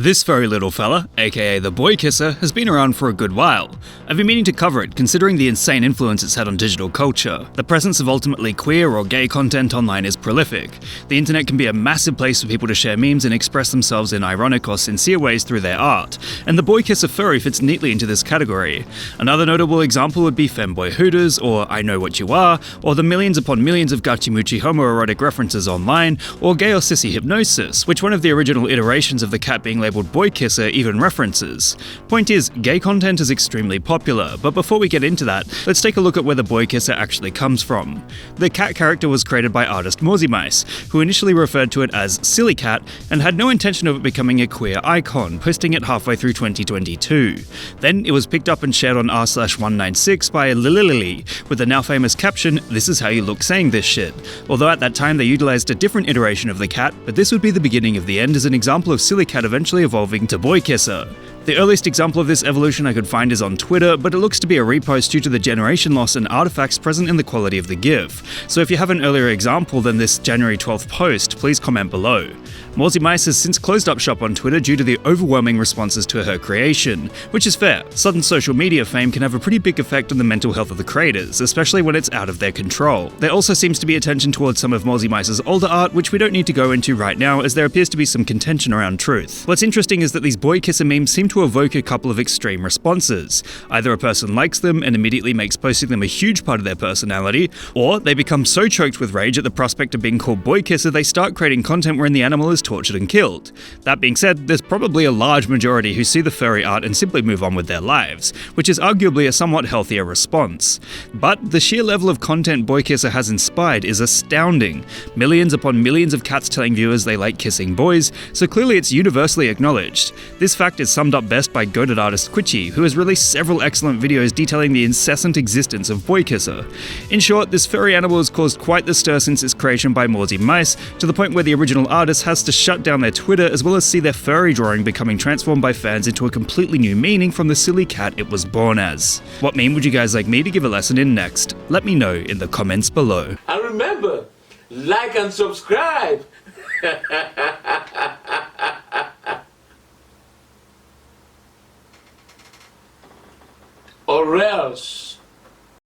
This furry little fella, aka the boykisser, has been around for a good while. I've been meaning to cover it considering the insane influence it's had on digital culture. The presence of ultimately queer or gay content online is prolific. The internet can be a massive place for people to share memes and express themselves in ironic or sincere ways through their art, and the boykisser furry fits neatly into this category. Another notable example would be femboy hooters, or I Know What You Are, or the millions upon millions of gachimuchi homoerotic references online, or gay or sissy hypnosis, which one of the original iterations of the cat being labelled boykisser even references. Point is, gay content is extremely popular, but before we get into that, let's take a look at where the boykisser actually comes from. The cat character was created by artist Mice, who initially referred to it as Silly Cat and had no intention of it becoming a queer icon, posting it halfway through 2022. Then it was picked up and shared on r/196 by Lily with the now famous caption, "This is how you look saying this shit." Although at that time they utilized a different iteration of the cat, but this would be the beginning of the end as an example of Silly Cat eventually evolving to boykisser. The earliest example of this evolution I could find is on Twitter, but it looks to be a repost due to the generation loss and artifacts present in the quality of the GIF. So if you have an earlier example than this January 12th post, please comment below. Mice has since closed up shop on Twitter due to the overwhelming responses to her creation, which is fair. Sudden social media fame can have a pretty big effect on the mental health of the creators, especially when it's out of their control. There also seems to be attention towards some of Mice's older art, which we don't need to go into right now as there appears to be some contention around truth. What's interesting is that these boykisser memes seem to evoke a couple of extreme responses. Either a person likes them and immediately makes posting them a huge part of their personality, or they become so choked with rage at the prospect of being called boykisser they start creating content wherein the animal is tortured and killed. That being said, there's probably a large majority who see the furry art and simply move on with their lives, which is arguably a somewhat healthier response. But the sheer level of content boykisser has inspired is astounding. Millions upon millions of cats telling viewers they like kissing boys, so clearly it's universally acknowledged. This fact is summed up best by goated artist Quichi, who has released several excellent videos detailing the incessant existence of boykisser. In short, this furry animal has caused quite the stir since its creation by Mice, to the point where the original artist has to shut down their Twitter as well as see their furry drawing becoming transformed by fans into a completely new meaning from the silly cat it was born as. What meme would you guys like me to give a lesson in next? Let me know in the comments below. And remember, like and subscribe!